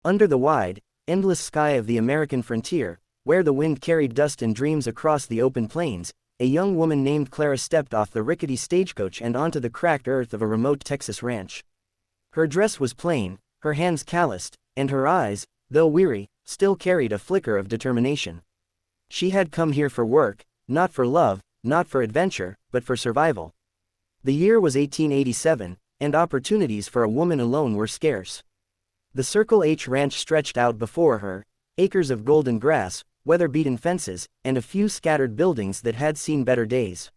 Under the wide, endless sky of the American frontier, where the wind carried dust and dreams across the open plains, a young woman named Clara stepped off the rickety stagecoach and onto the cracked earth of a remote Texas ranch. Her dress was plain, her hands calloused, and her eyes, though weary, still carried a flicker of determination. She had come here for work, not for love, not for adventure, but for survival. The year was 1887, and opportunities for a woman alone were scarce. The Circle H ranch stretched out before her, acres of golden grass, weather-beaten fences, and a few scattered buildings that had seen better days.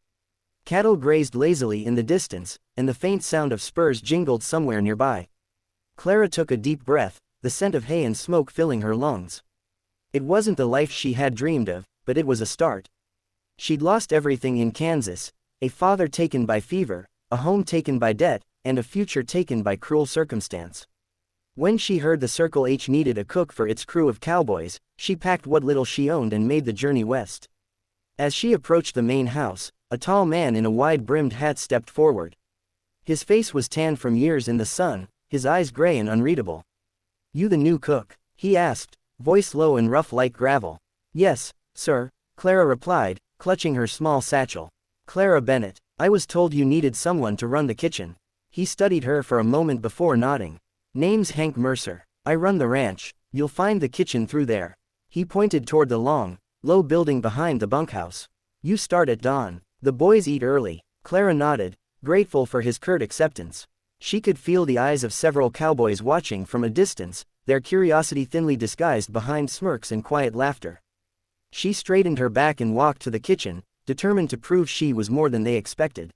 Cattle grazed lazily in the distance, and the faint sound of spurs jingled somewhere nearby. Clara took a deep breath, the scent of hay and smoke filling her lungs. It wasn't the life she had dreamed of, but it was a start. She'd lost everything in Kansas, a father taken by fever, a home taken by debt, and a future taken by cruel circumstance. When she heard the Circle H needed a cook for its crew of cowboys, she packed what little she owned and made the journey west. As she approached the main house, a tall man in a wide-brimmed hat stepped forward. His face was tanned from years in the sun, his eyes gray and unreadable. "You the new cook?" he asked, voice low and rough like gravel. "Yes, sir," Clara replied, clutching her small satchel. "Clara Bennett, I was told you needed someone to run the kitchen." He studied her for a moment before nodding. "Name's Hank Mercer. I run the ranch. You'll find the kitchen through there." He pointed toward the long, low building behind the bunkhouse. "You start at dawn. The boys eat early." Clara nodded, grateful for his curt acceptance. She could feel the eyes of several cowboys watching from a distance, their curiosity thinly disguised behind smirks and quiet laughter. She straightened her back and walked to the kitchen, determined to prove she was more than they expected.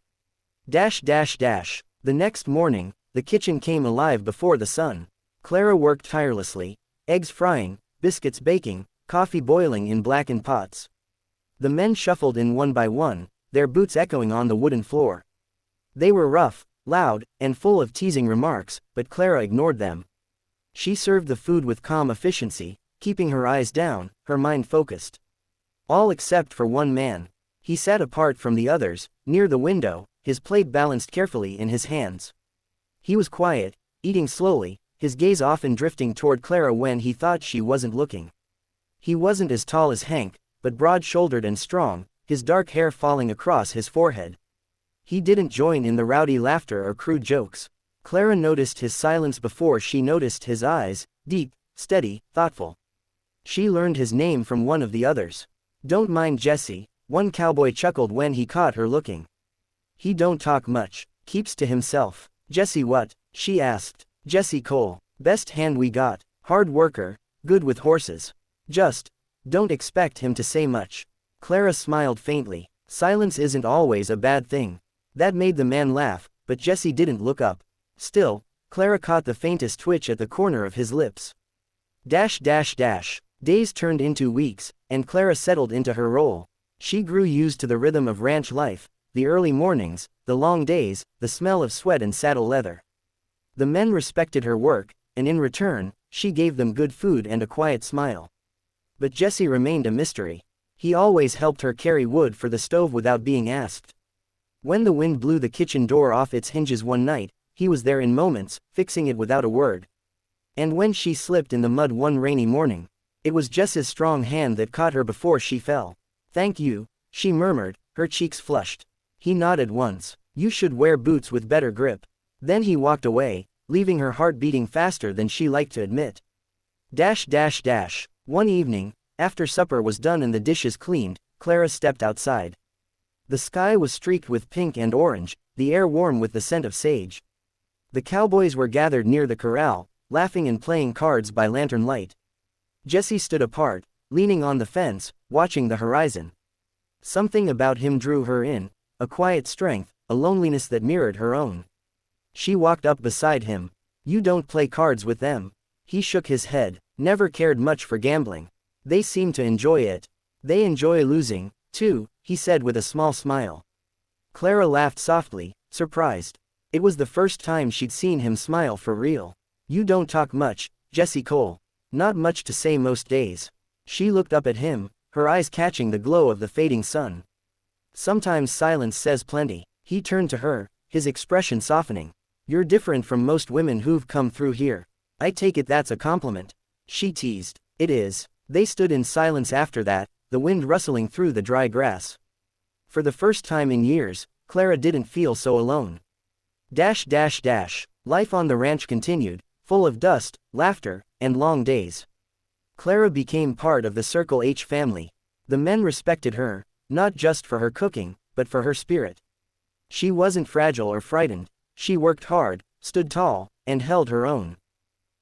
The next morning, the kitchen came alive before the sun. Clara worked tirelessly, eggs frying, biscuits baking, coffee boiling in blackened pots. The men shuffled in one by one, their boots echoing on the wooden floor. They were rough, loud, and full of teasing remarks, but Clara ignored them. She served the food with calm efficiency, keeping her eyes down, her mind focused. All except for one man. He sat apart from the others, near the window, his plate balanced carefully in his hands. He was quiet, eating slowly, his gaze often drifting toward Clara when he thought she wasn't looking. He wasn't as tall as Hank, but broad-shouldered and strong, his dark hair falling across his forehead. He didn't join in the rowdy laughter or crude jokes. Clara noticed his silence before she noticed his eyes, deep, steady, thoughtful. She learned his name from one of the others. "Don't mind Jesse," one cowboy chuckled when he caught her looking. "He don't talk much, keeps to himself." "Jesse what?" she asked. "Jesse Cole. Best hand we got, hard worker, good with horses. Just don't expect him to say much." Clara smiled faintly. Silence isn't always a bad thing. That made the man laugh, but Jesse didn't look up. Still, Clara caught the faintest twitch at the corner of his lips. Days turned into weeks, and Clara settled into her role. She grew used to the rhythm of ranch life, the early mornings, the long days, the smell of sweat and saddle leather. The men respected her work, and in return, she gave them good food and a quiet smile. But Jesse remained a mystery. He always helped her carry wood for the stove without being asked. When the wind blew the kitchen door off its hinges one night, he was there in moments, fixing it without a word. And when she slipped in the mud one rainy morning, it was Jesse's strong hand that caught her before she fell. "Thank you," she murmured, her cheeks flushed. He nodded once. "You should wear boots with better grip." Then he walked away, leaving her heart beating faster than she liked to admit. One evening, after supper was done and the dishes cleaned, Clara stepped outside. The sky was streaked with pink and orange, the air warm with the scent of sage. The cowboys were gathered near the corral, laughing and playing cards by lantern light. Jesse stood apart, leaning on the fence, watching the horizon. Something about him drew her in, a quiet strength, a loneliness that mirrored her own. She walked up beside him. "You don't play cards with them." He shook his head. "Never cared much for gambling. They seem to enjoy it." "They enjoy losing, too," he said with a small smile. Clara laughed softly, surprised. It was the first time she'd seen him smile for real. "You don't talk much, Jesse Cole." "Not much to say most days." She looked up at him, her eyes catching the glow of the fading sun. "Sometimes silence says plenty." He turned to her, his expression softening. "You're different from most women who've come through here. I take it that's a compliment." she teased. It is. They stood in silence after that, the wind rustling through the dry grass. For the first time in years, Clara didn't feel so alone. Life on the ranch continued, full of dust, laughter, and long days. Clara became part of the Circle H family. The men respected her, not just for her cooking, but for her spirit. She wasn't fragile or frightened, she worked hard, stood tall, and held her own.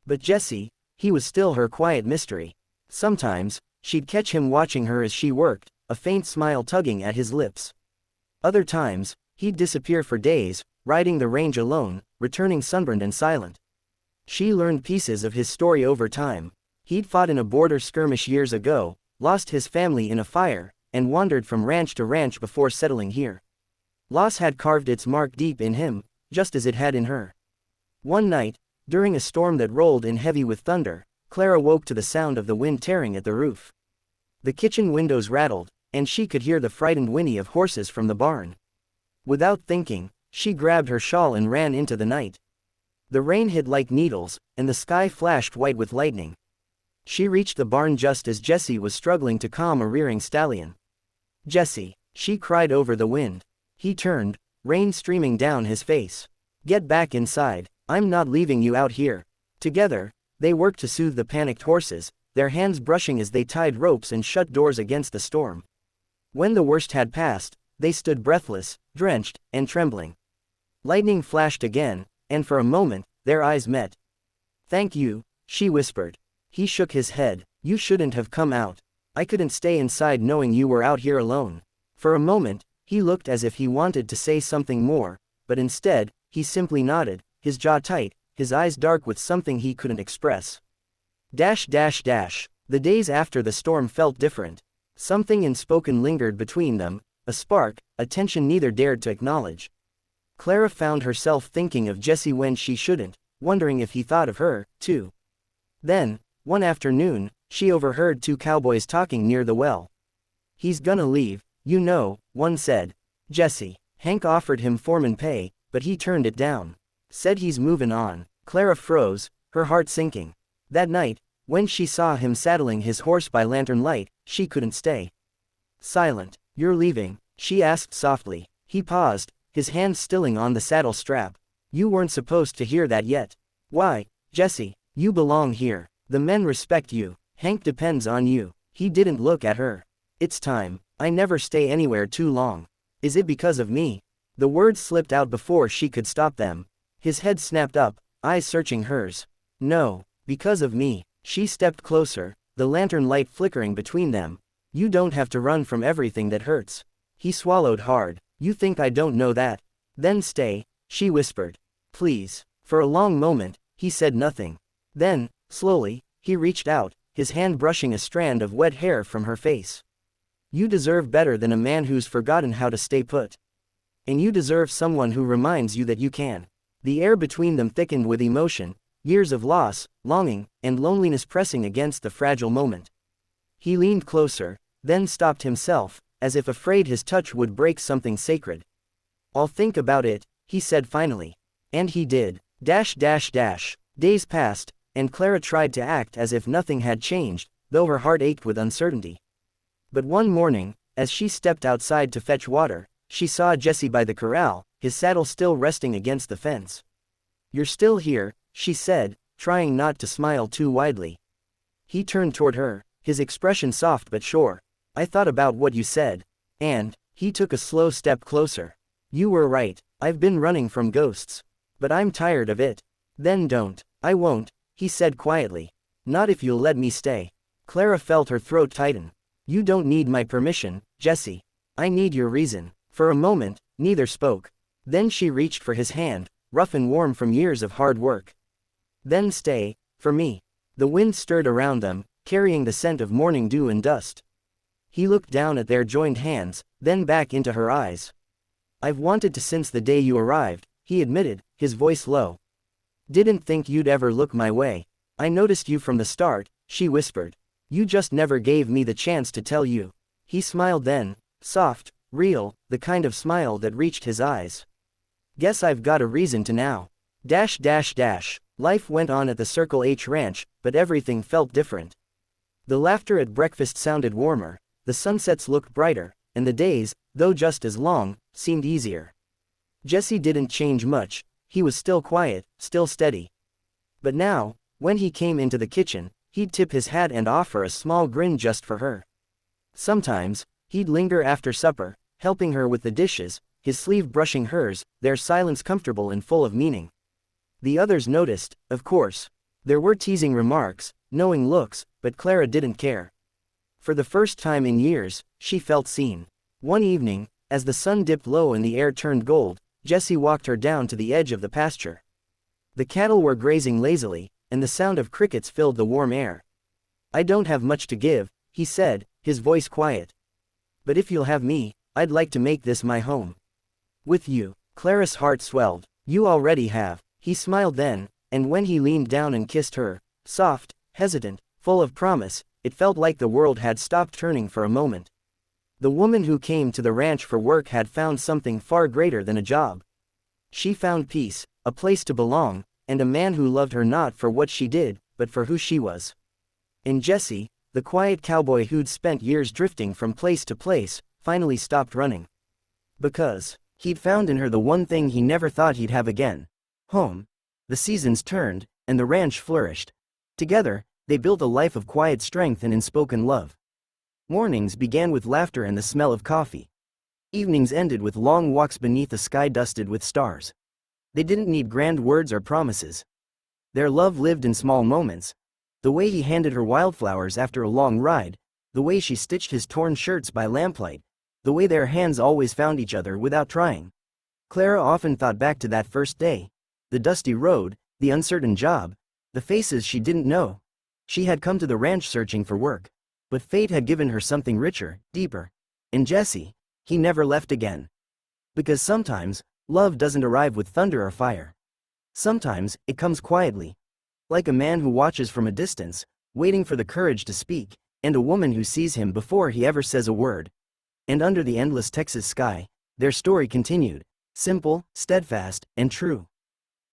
But Jesse, he was still her quiet mystery. Sometimes, she'd catch him watching her as she worked, a faint smile tugging at his lips. Other times, he'd disappear for days, riding the range alone, returning sunburned and silent. She learned pieces of his story over time. He'd fought in a border skirmish years ago, lost his family in a fire, and wandered from ranch to ranch before settling here. Loss had carved its mark deep in him, just as it had in her. One night, during a storm that rolled in heavy with thunder, Clara woke to the sound of the wind tearing at the roof. The kitchen windows rattled, and she could hear the frightened whinny of horses from the barn. Without thinking, she grabbed her shawl and ran into the night. The rain hit like needles, and the sky flashed white with lightning. She reached the barn just as Jesse was struggling to calm a rearing stallion. "Jesse," she cried over the wind. He turned, rain streaming down his face. "Get back inside, I'm not leaving you out here." Together, they worked to soothe the panicked horses, their hands brushing as they tied ropes and shut doors against the storm. When the worst had passed, they stood breathless, drenched, and trembling. Lightning flashed again, and for a moment, their eyes met. "Thank you," she whispered. He shook his head. "You shouldn't have come out. I couldn't stay inside knowing you were out here alone." For a moment, he looked as if he wanted to say something more, but instead, he simply nodded, his jaw tight, his eyes dark with something he couldn't express. The days after the storm felt different. Something unspoken lingered between them, a spark, a tension neither dared to acknowledge. Clara found herself thinking of Jesse when she shouldn't, wondering if he thought of her, too. Then, one afternoon, she overheard two cowboys talking near the well. "He's gonna leave, you know," one said. "Jesse." Hank offered him foreman pay, but he turned it down. "Said he's moving on." Clara froze, her heart sinking. That night, when she saw him saddling his horse by lantern light, she couldn't stay silent. "You're leaving?" she asked softly. He paused, his hand stilling on the saddle strap. "You weren't supposed to hear that yet." "Why, Jesse? You belong here. The men respect you. Hank depends on you." He didn't look at her. "It's time. I never stay anywhere too long." "Is it because of me?" The words slipped out before she could stop them. His head snapped up, eyes searching hers. "No, because of me." She stepped closer, the lantern light flickering between them. "You don't have to run from everything that hurts." He swallowed hard. "You think I don't know that?" "Then stay," she whispered. "Please." For a long moment, he said nothing. Then, slowly, he reached out, his hand brushing a strand of wet hair from her face. "You deserve better than a man who's forgotten how to stay put. And you deserve someone who reminds you that you can." The air between them thickened with emotion, years of loss, longing, and loneliness pressing against the fragile moment. He leaned closer, then stopped himself, as if afraid his touch would break something sacred. "I'll think about it," he said finally. And he did. Days passed, and Clara tried to act as if nothing had changed, though her heart ached with uncertainty. But one morning, as she stepped outside to fetch water, she saw Jesse by the corral, his saddle still resting against the fence. "You're still here," she said, trying not to smile too widely. He turned toward her, his expression soft but sure. "I thought about what you said." And he took a slow step closer. "You were right, I've been running from ghosts. But I'm tired of it." "Then don't." "I won't," he said quietly. "Not if you'll let me stay." Clara felt her throat tighten. "You don't need my permission, Jesse. I need your reason." For a moment, neither spoke. Then she reached for his hand, rough and warm from years of hard work. "Then stay, for me." The wind stirred around them, carrying the scent of morning dew and dust. He looked down at their joined hands, then back into her eyes. "I've wanted to since the day you arrived," he admitted, his voice low. "Didn't think you'd ever look my way. I noticed you from the start," she whispered. "You just never gave me the chance to tell you." He smiled then, soft, real, the kind of smile that reached his eyes. "Guess I've got a reason to now." Life went on at the Circle H Ranch, but everything felt different. The laughter at breakfast sounded warmer, the sunsets looked brighter, and the days, though just as long, seemed easier. Jesse didn't change much, he was still quiet, still steady. But now, when he came into the kitchen, he'd tip his hat and offer a small grin just for her. Sometimes, he'd linger after supper, helping her with the dishes, his sleeve brushing hers, their silence comfortable and full of meaning. The others noticed, of course. There were teasing remarks, knowing looks, but Clara didn't care. For the first time in years, she felt seen. One evening, as the sun dipped low and the air turned gold, Jesse walked her down to the edge of the pasture. The cattle were grazing lazily, and the sound of crickets filled the warm air. "I don't have much to give," he said, his voice quiet. "But if you'll have me, I'd like to make this my home. With you." Clara's heart swelled. "You already have." He smiled then, and when he leaned down and kissed her, soft, hesitant, full of promise, it felt like the world had stopped turning for a moment. The woman who came to the ranch for work had found something far greater than a job. She found peace, a place to belong, and a man who loved her not for what she did, but for who she was. And Jesse, the quiet cowboy who'd spent years drifting from place to place, finally stopped running. Because he'd found in her the one thing he never thought he'd have again: home. The seasons turned, and the ranch flourished. Together, they built a life of quiet strength and unspoken love. Mornings began with laughter and the smell of coffee. Evenings ended with long walks beneath a sky dusted with stars. They didn't need grand words or promises. Their love lived in small moments. The way he handed her wildflowers after a long ride, the way she stitched his torn shirts by lamplight, the way their hands always found each other without trying. Clara often thought back to that first day. The dusty road, the uncertain job, the faces she didn't know. She had come to the ranch searching for work. But fate had given her something richer, deeper. And Jesse, he never left again. Because sometimes, love doesn't arrive with thunder or fire. Sometimes, it comes quietly. Like a man who watches from a distance, waiting for the courage to speak, and a woman who sees him before he ever says a word. And under the endless Texas sky, their story continued, simple, steadfast, and true.